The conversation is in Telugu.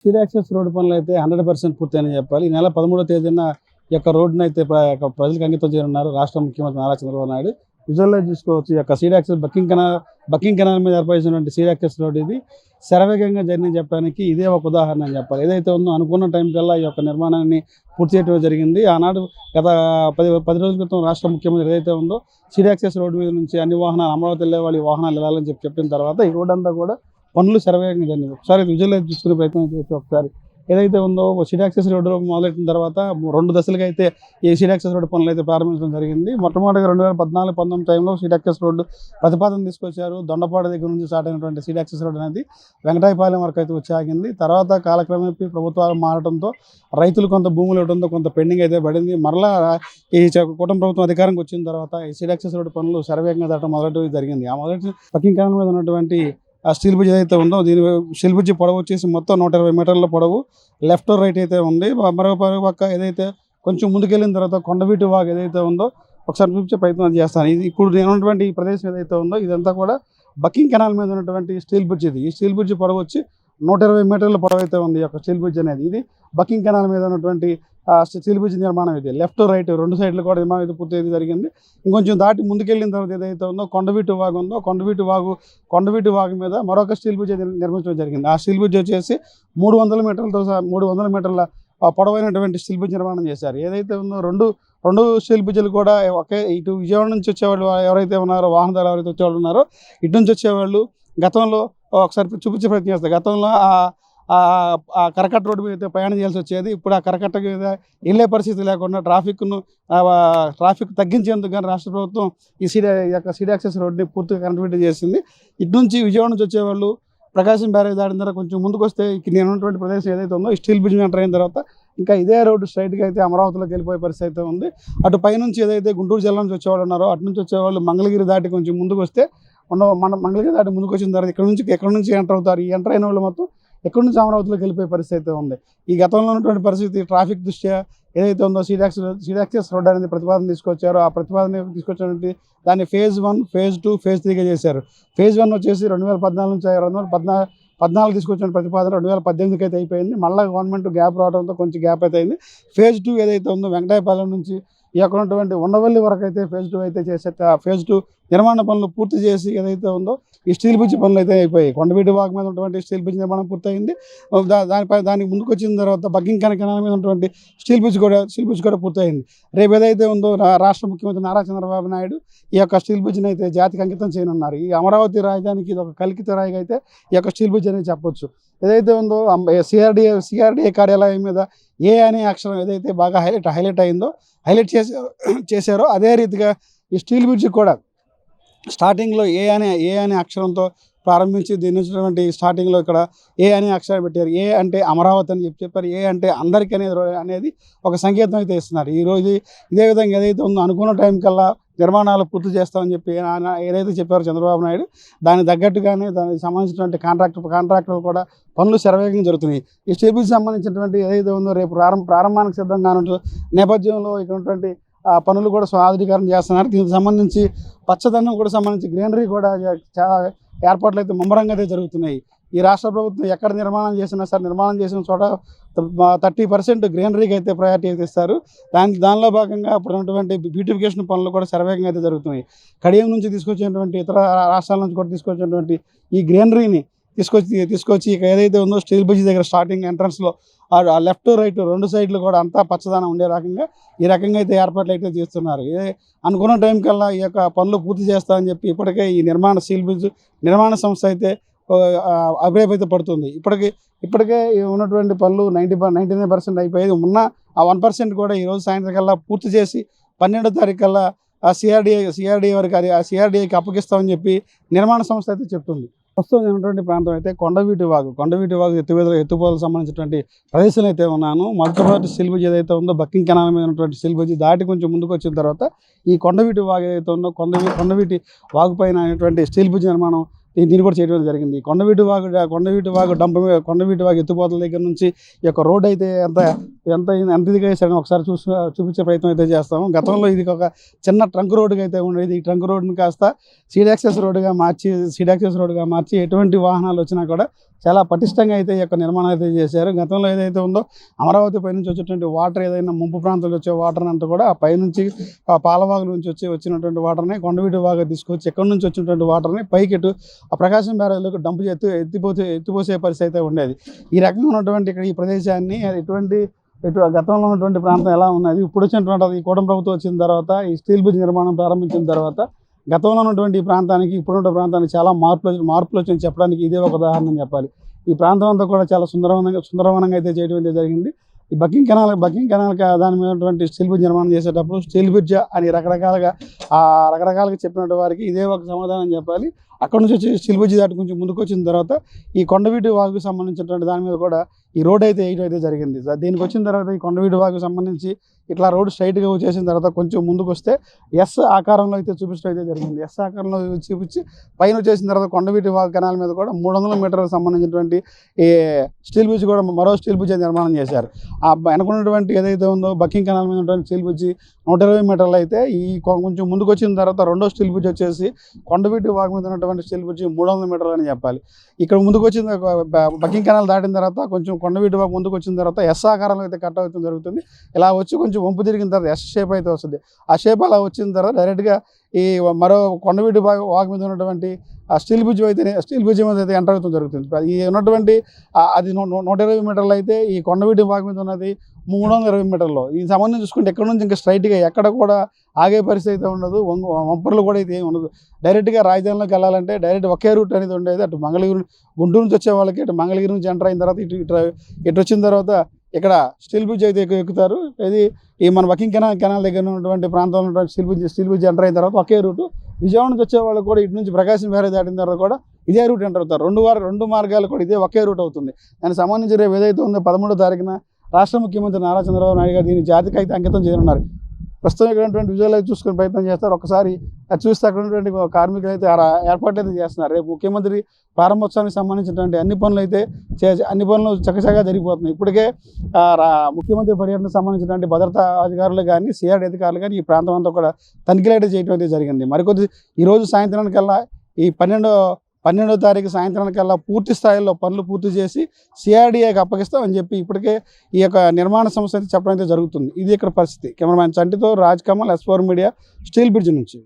స్ట్రీట్ యాక్సెస్ రోడ్డు పనులు అయితే 100% పూర్తయినని చెప్పాలి. ఈ నెల 13వ తేదీన ఈ యొక్క రోడ్డును అయితే ప్రజలకు అంకితం చేయనున్నారు రాష్ట్ర ముఖ్యమంత్రి నారా చంద్రబాబు నాయుడు. విజువల్‌లో చూసుకోవచ్చు. ఈ యొక్క స్ట్రీట్ యాక్సెస్ బకింగ్ కెనాల్ మీద ఏర్పరిచినటువంటి స్ట్రీట్ యాక్సెస్ రోడ్ ఇది శరవేగంగా జర్నీ చెప్పడానికి ఇదే ఒక ఉదాహరణ అని చెప్పాలి. ఏదైతే ఉందో అనుకున్న టైం కల్లా ఈ యొక్క నిర్మాణాన్ని పూర్తి చేయడం జరిగింది. ఆనాడు గత 10 రోజుల క్రితం రాష్ట్ర ముఖ్యమంత్రి ఏదైతే ఉందో స్ట్రీట్ యాక్సెస్ రోడ్డు మీద నుంచి అన్ని వాహనాలు అమరావతి వెళ్ళే వాళ్ళు ఈ వాహనాలు వెళ్ళాలని చెప్పిన తర్వాత ఈ రోడ్ అంతా కూడా పనులు శరవేగంగా జరిగింది. ఒకసారి విజువల్ చూసుకునే ప్రయత్నం చేయొచ్చు. ఒకసారి ఏదైతే ఉందో స్ట్రీట్ యాక్సెస్ రోడ్డు మొదలెట్టిన తర్వాత 2 దశలుగా అయితే ఈ స్ట్రీట్ యాక్సెస్ రోడ్డు పనులు అయితే ప్రారంభించడం జరిగింది. మొట్టమొదటిగా 2014-19 టైంలో స్ట్రీట్ యాక్సెస్ రోడ్డు ప్రతిపాదన తీసుకొచ్చారు. దొండపాడు దగ్గర నుంచి స్టార్ట్ అయినటువంటి స్ట్రీట్ యాక్సెస్ రోడ్డు అనేది వెంకటాయపాలెం వరకు అయితే వచ్చి ఆగింది. తర్వాత కాలక్రమేణా ప్రభుత్వాలు మారడంతో రైతులు కొంత భూములు ఇవ్వడంతో కొంత పెండింగ్ అయితే పడింది. మరలా ఈ కూటమి ప్రభుత్వం అధికారంకి వచ్చిన తర్వాత ఈ స్ట్రీట్ యాక్సెస్ రోడ్డు పనులు శరవేగంగా దాటం మొదటి జరిగింది. ఆ మొదటి బకింగ్ కెనాల్ మీద ఉన్నటువంటి ఆ స్టీల్ బ్రిడ్జ్ ఏదైతే ఉందో దీని స్టీల్ బ్రిడ్జ్ పొడవు వచ్చేసి మొత్తం 120 మీటర్ల పొడవు, లెఫ్ట్ రైట్ అయితే ఉంది. మరో పక్క ఏదైతే కొంచెం ముందుకెళ్ళిన తర్వాత కొండవీటి వాగు ఏదైతే ఉందో ఒకసారి చూపించే ప్రయత్నం చేస్తాను. ఇది ఇప్పుడు నేను ఉన్నటువంటి ఈ ప్రదేశం ఏదైతే ఉందో ఇదంతా కూడా బకింగ్ కెనాల్ మీద ఉన్నటువంటి స్టీల్ బ్రిడ్జ్ ఇది. ఈ స్టీల్ బ్రిడ్జ్ పొడవు వచ్చి 120 మీటర్ల పొడవు అయితే ఉంది. ఈ యొక్క స్టీల్ బ్రిడ్జ్ అనేది ఇది బకింగ్ కెనాల్ మీద ఉన్నటువంటి స్టీల్ బ్రిడ్జ్ నిర్మాణం ఇది. లెఫ్ట్ రైట్ 2 సైడ్లు కూడా నిర్మాణం అయితే పూర్తి జరిగింది. ఇంకొంచెం దాటి ముందుకెళ్ళిన తర్వాత ఏదైతే ఉందో కొండవీటి వాగు ఉందో కొండవీటి వాగు మీద మరొక స్టీల్ బ్రిడ్జ్ నిర్మించడం జరిగింది. ఆ స్టీల్ బ్రిడ్జ్ వచ్చేసి 300 మీటర్లతో 300 మీటర్ల పొడవైనటువంటి స్టీల్ బ్రిడ్జ్ నిర్మాణం చేశారు. ఏదైతే ఉందో రెండు స్టీల్ బ్రిడ్జ్లు కూడా ఒకే ఇటు విజయవాడ నుంచి వచ్చేవాళ్ళు ఎవరైతే ఉన్నారో వాహనదారులు ఎవరైతే వచ్చేవాళ్ళు ఉన్నారో ఇటు నుంచి వచ్చేవాళ్ళు గతంలో ఒకసారి చూపించే ప్రయత్నం చేస్తారు. గతంలో ఆ కరకట్ట రోడ్డు మీద అయితే ప్రయాణం చేయాల్సి వచ్చేది. ఇప్పుడు ఆ కరకట్ట మీద వెళ్ళే పరిస్థితి లేకుండా ట్రాఫిక్ తగ్గించేందుకు కానీ రాష్ట్ర ప్రభుత్వం ఈ స్ట్రీట్ యాక్సెస్ రోడ్ని పూర్తిగా కనెక్టివిటీ చేసింది. ఇటు నుంచి విజయవాడ నుంచి వచ్చేవాళ్ళు ప్రకాశం బ్యారేజ్ దాటిన తర్వాత కొంచెం ముందుకు వస్తే నేను ఉన్నటువంటి ప్రదేశం ఏదైతే ఉందో ఈ స్టీల్ బ్రిడ్జ్ ఎంటర్ అయిన తర్వాత ఇంకా ఇదే రోడ్డు స్ట్రైట్గా అయితే అమరావతిలోకి వెళ్ళిపోయే పరిస్థితి అయితే ఉంది. అటు పైనుంచి ఏదైతే గుంటూరు జిల్లా నుంచి వచ్చేవాళ్ళు ఉన్నారో అటు నుంచి వచ్చేవాళ్ళు మంగళగిరి దాటి కొంచెం ముందుకు వస్తే మన మంగళగిరి దాటి ముందుకు వచ్చిన తర్వాత ఎక్కడి నుంచి ఎంటర్ అవుతారు. ఈ ఎంటర్ అయిన వాళ్ళు మొత్తం ఎక్కడి నుంచి అమరావతిలోకి వెళ్ళిపోయే పరిస్థితి అయితే ఉంది. ఈ గతంలో ఉన్నటువంటి పరిస్థితి ట్రాఫిక్ దృష్ట్యా ఏదైతే ఉందో స్ట్రీట్ యాక్సెస్ రోడ్ అనేది ప్రతిపాదన తీసుకొచ్చారో ఆ ప్రతిపాదన తీసుకొచ్చినటువంటి దాన్ని ఫేజ్ 1, ఫేజ్ 2, ఫేజ్ 3గా చేశారు. ఫేజ్ 1 వచ్చేసి 2014 నుంచి 2014 తీసుకొచ్చిన ప్రతిపాదన 2018కి అయితే అయిపోయింది. మళ్ళీ గవర్నమెంట్ గ్యాప్ రావడంతో కొంచెం గ్యాప్ అయితే అయింది. ఫేజ్ 2 ఏదైతే ఉందో వెంకటాయపాలెం నుంచి ఈ అక్కడ ఉన్నటువంటి ఉండవల్లి వరకు అయితే ఫేజ్ 2 అయితే చేసే ఫేజ్ 2 నిర్మాణ పనులు పూర్తి చేసి ఏదైతే ఉందో ఈ స్టీల్ బ్రిడ్జ్ పనులు అయితే అయిపోయాయి. కొండవీటి వాగు మీద ఉన్నటువంటి స్టీల్ బ్రిడ్జ్ నిర్మాణం పూర్తయింది. దానికి ముందుకు వచ్చిన తర్వాత బకింగ్ కెనాల్ మీద ఉన్నటువంటి స్టీల్ బ్రిడ్జ్ కూడా పూర్తయింది. రేపు ఏదైతే ఉందో రాష్ట్ర ముఖ్యమంత్రి నారా చంద్రబాబు నాయుడు ఈ యొక్క స్టీల్ బ్రిడ్జ్ని అయితే జాతికి అంకితం చేయనున్నారు. ఈ అమరావతి రాజధానికి ఇది ఒక కలికిత రాయిగా అయితే ఈ యొక్క స్టీల్ బ్రిడ్జ్ అనేది చెప్పొచ్చు. ఏదైతే ఉందో సిఆర్డీఏ కార్యాలయం మీద ఏ అనే అక్షరం ఏదైతే బాగా హైలైట్ చేశారో అదే రీతిగా ఈ స్టీల్ బ్రిడ్జ్ కూడా స్టార్టింగ్లో ఏ అనే అక్షరంతో ప్రారంభించి దీని నుంచి స్టార్టింగ్లో ఇక్కడ ఏ అనే అక్షరం పెట్టారు. ఏ అంటే అమరావతి అని చెప్పారు. ఏ అంటే అందరికీ అనేది ఒక సంకేతం అయితే ఇస్తున్నారు. ఈరోజు ఇదే విధంగా ఏదైతే ఉందో అనుకున్న టైం కల్లా నిర్మాణాలు పూర్తి చేస్తామని చెప్పి ఏదైతే చెప్పారో చంద్రబాబు నాయుడు దానికి తగ్గట్టుగానే దానికి సంబంధించినటువంటి కాంట్రాక్టర్లు కూడా పనులు శరవేగంగా జరుగుతున్నాయి. ఈ స్టీల్ బ్రిడ్జ్ సంబంధించినటువంటి ఏదైతే ఉందో రేపు ప్రారంభానికి సిద్ధంగా నేపథ్యంలో ఇక్కడ ఉన్నటువంటి పనులు కూడా స్వాధీకరణ చేస్తున్నారు. దీనికి సంబంధించి పచ్చదనం కూడా సంబంధించి గ్రీనరీ కూడా చాలా ఏర్పాట్లు అయితే ముమ్మరంగా అయితే జరుగుతున్నాయి. ఈ రాష్ట్ర ప్రభుత్వం ఎక్కడ నిర్మాణం చేసినా సరే నిర్మాణం చేసిన చోట 30% గ్రీనరీకి అయితే ప్రయారిటీ అయితే ఇస్తారు. దానిలో భాగంగా ఇప్పుడు ఉన్నటువంటి బ్యూటిఫికేషన్ పనులు కూడా శరవేగంగా అయితే జరుగుతున్నాయి. కడియం నుంచి తీసుకొచ్చినటువంటి ఇతర రాష్ట్రాల నుంచి కూడా తీసుకొచ్చినటువంటి ఈ గ్రీనరీని తీసుకొచ్చి ఇక ఏదైతే ఉందో స్టీల్ బ్రిడ్జ్ దగ్గర స్టార్టింగ్ ఎంట్రన్స్లో ఆ లెఫ్ట్ రైట్ 2 సైడ్లు కూడా అంతా పచ్చదనం ఉండే రకంగా ఈ రకంగా అయితే ఏర్పాట్లు అయితే చేస్తున్నారు. అనుకున్న టైం కల్లా ఈ యొక్క పనులు పూర్తి చేస్తామని చెప్పి ఇప్పటికే ఈ స్టీల్ బ్రిడ్జ్ నిర్మాణ సంస్థ అయితే అభిప్రాయం అయితే పడుతుంది. ఇప్పటికే ఉన్నటువంటి పనులు 99% అయిపోయేది. ఉన్న ఆ 1% కూడా ఈరోజు సాయంత్రం కల్లా పూర్తి చేసి 12వ తారీఖు కల్లా ఆ సిఆర్డీఏకి అప్పగిస్తామని చెప్పి నిర్మాణ సంస్థ అయితే చెప్తుంది. ప్రస్తుతం ఉన్నటువంటి ప్రాంతం అయితే కొండవీటి వాగు ఎత్తుపోతలకు సంబంధించినటువంటి ప్రదేశం అయితే ఉన్నాను. మొట్టమొదటి స్టీల్ బ్రిడ్జ్ ఏదైతే ఉందో బకింగ్ కెనాల్ మీద ఉన్నటువంటి స్టీల్ బ్రిడ్జ్ దాటి కొంచెం ముందుకు వచ్చిన తర్వాత ఈ కొండవీటి వాగు ఏదైతే ఉందో కొండవీటి వాగు పైన అయినటువంటి స్టీల్ బ్రిడ్జ్ నిర్మాణం దీన్ని కూడా చేయడం జరిగింది. కొండవీటి వాగు ఎత్తుపోతల దగ్గర నుంచి ఈ యొక్క రోడ్ అయితే ఎంత ఇదిగా వేసారని ఒకసారి చూపించే ప్రయత్నం అయితే చేస్తాము. గతంలో ఇది ఒక చిన్న ట్రంక్ రోడ్డుగా అయితే ఉండేది. ఈ ట్రంక్ రోడ్డుని కాస్త స్ట్రీట్ యాక్సెస్ రోడ్డుగా మార్చి ఎటువంటి వాహనాలు వచ్చినా కూడా చాలా పటిష్టంగా అయితే ఈ యొక్క నిర్మాణం అయితే చేశారు. గతంలో ఏదైతే ఉందో అమరావతి పైనుంచి వచ్చేటువంటి వాటర్ ఏదైనా ముంపు ప్రాంతాలకు వచ్చే వాటర్ అంతా కూడా ఆ పైనుంచి ఆ పాలవాగు నుంచి వచ్చినటువంటి వాటర్ని కొండవీటి వాగు తీసుకొచ్చి ఎక్కడి నుంచి వచ్చినటువంటి వాటర్ని పైకి ఇటు ఆ ప్రకాశం బ్యారేజ్లోకి డంప్ చేస్తూ ఎత్తిపోసే పరిస్థితి అయితే ఉండేది. ఈ రకంగా ఉన్నటువంటి ఇక్కడ ఈ ప్రదేశాన్ని ఇటు గతంలో ఉన్నటువంటి ప్రాంతం ఎలా ఉన్నది, ఇప్పుడు వచ్చినటువంటి ఈ కూటమి ప్రభుత్వం వచ్చిన తర్వాత ఈ స్టీల్ బ్రిడ్జ్ నిర్మాణం ప్రారంభించిన తర్వాత గతంలో ఉన్నటువంటి ఈ ప్రాంతానికి ఇప్పుడున్న ప్రాంతానికి చాలా మార్పులు వచ్చి చెప్పడానికి ఇదే ఒక ఉదాహరణ అని చెప్పాలి. ఈ ప్రాంతం అంతా కూడా చాలా సుందరవనంగా అయితే చేయడం అయితే జరిగింది. ఈ బకింగ్ కెనాల్ దాని మీద ఉన్నటువంటి స్టీల్ బ్రిడ్జ్ నిర్మాణం చేసేటప్పుడు స్టీల్ బ్రిడ్జ్ అని రకరకాలుగా చెప్పినటువంటి వారికి ఇదే ఒక సమాధానం చెప్పాలి. అక్కడ నుంచి వచ్చి స్టీల్ బ్రిడ్జ్ దాటి కొంచెం ముందుకు వచ్చిన తర్వాత ఈ కొండవీటి వాగుకు సంబంధించినటువంటి దాని మీద కూడా ఈ రోడ్ అయితే వేయడం అయితే జరిగింది. దీనికి వచ్చిన తర్వాత ఈ కొండవీటి వాగుకు సంబంధించి ఇట్లా రోడ్డు స్ట్రైట్గా వచ్చేసిన తర్వాత కొంచెం ముందుకు వస్తే ఎస్ ఆకారంలో అయితే చూపించడం అయితే జరిగింది. ఎస్ ఆకారంలో చూపించి పైన వచ్చేసిన తర్వాత కొండవీటి వాగు కెనాల్ మీద కూడా 300 మీటర్లకు సంబంధించినటువంటి ఈ స్టీల్ బ్రిడ్జ్ కూడా మరో స్టీల్ బ్రిడ్జ్ నిర్మాణం చేశారు. ఆ వెనకున్నటువంటి ఏదైతే ఉందో బకింగ్ కెనాల్ మీద ఉన్నటువంటి స్టీల్ బ్రిడ్జ్ 120 మీటర్లు అయితే ఈ కొంచెం ముందుకు వచ్చిన తర్వాత రెండో స్టీల్ బ్రిడ్జ్ వచ్చేసి కొండవీటి వాగు మీద ఉన్నటువంటి స్టీల్ బ్రిడ్జ్ 300 మీటర్లు అని చెప్పాలి. ఇక్కడ ముందుకు వచ్చిన బకింగ్ కెనాల్ దాటిన తర్వాత కొంచెం కొండవీటి వాగు ముందుకు వచ్చిన తర్వాత ఎస్ ఆకారంలో అయితే కట్ అవుతుంది జరుగుతుంది. ఇలా వచ్చి కొంచెం వంపు తిరిగిన తర్వాత ఎస్ షేప్ అయితే వస్తుంది. ఆ షేప్ అలా వచ్చిన తర్వాత డైరెక్ట్గా ఈ మరో కొండవీటి వాగు మీద ఉన్నటువంటి ఆ స్టీల్ బ్రిడ్జ్ మీద అయితే ఎంటర్ అవుతుంది జరుగుతుంది. ఈ ఉన్నటువంటి అది 120 మీటర్లు అయితే ఈ కొండవీటి వాగు మీద ఉన్నది 320 మీటర్లు. ఈ సంబంధం చూసుకుంటే ఎక్కడ నుంచి ఇంకా స్ట్రైట్గా ఎక్కడ కూడా ఆగే పరిస్థితి అయితే ఉండదు. వంపర్లు కూడా అయితే ఏమి ఉండదు. డైరెక్ట్గా రాజధానిలోకి వెళ్ళాలంటే డైరెక్ట్ ఒకే రూట్ అనేది ఉండేది. అటు మంగళగిరి గుంటూరు నుంచి వచ్చే వాళ్ళకి ఇటు మంగళగిరి నుంచి ఎంటర్ అయిన తర్వాత ఇటు వచ్చిన తర్వాత ఇక్కడ స్టీల్ బ్రిడ్జ్ అయితే ఎక్కుతారు. ఇది ఈ మన బకింగ్ కెనాల్ దగ్గర ఉన్నటువంటి ప్రాంతంలో ఉన్నటువంటి స్టీల్ బ్రిడ్జ్ ఎంటర్ అయిన తర్వాత ఒకే రూటు. విజయవాడ నుంచి వచ్చే వాళ్ళు కూడా ఇటు నుంచి ప్రకాశం బ్యారేజ్ దాటిన తర్వాత కూడా ఇదే రూట్ ఎంటర్ అవుతారు. రెండు మార్గాలు కూడా ఇదే ఒకే రూట్ అవుతుంది. దానికి సంబంధించి రేపు ఏదైతే ఉందో 13వ తారీఖున రాష్ట్ర ముఖ్యమంత్రి నారా చంద్రబాబు నాయుడు గారు దీన్ని జాతికి అయితే అంకితం చేయనున్నారు. ప్రస్తుతం ఇక్కడ ఉన్నటువంటి విజువల్ చూసుకునే ప్రయత్నం చేస్తారు. ఒకసారి అది చూస్తే అక్కడ ఉన్నటువంటి కార్మికులు అయితే ఏర్పాట్లు అయితే చేస్తున్నారు. రేపు ముఖ్యమంత్రి ప్రారంభోత్సవానికి సంబంధించినటువంటి అన్ని పనులు చక్కచక్కగా జరిగిపోతున్నాయి. ఇప్పటికే ముఖ్యమంత్రి పర్యటనకు సంబంధించినటువంటి భద్రతా అధికారులు కానీ సిఆర్డీ అధికారులు కానీ ఈ ప్రాంతం అంతా కూడా తనిఖీలు అయితే చేయడం అయితే జరిగింది. మరికొద్ది ఈరోజు సాయంత్రానికల్లా ఈ 12వ తారీఖు సాయంత్రానికల్లా పూర్తి స్థాయిలో పనులు పూర్తి చేసి సిఆర్డీఏకి అప్పగిస్తామని చెప్పి ఇప్పటికే ఈ యొక్క నిర్మాణ సంస్థ అయితే చెప్పడం అయితే జరుగుతుంది. ఇది ఇక్కడ పరిస్థితి. కెమెరామ్యాన్ చంటితో Raj Kamal, S4 media, steel bridge నుంచి.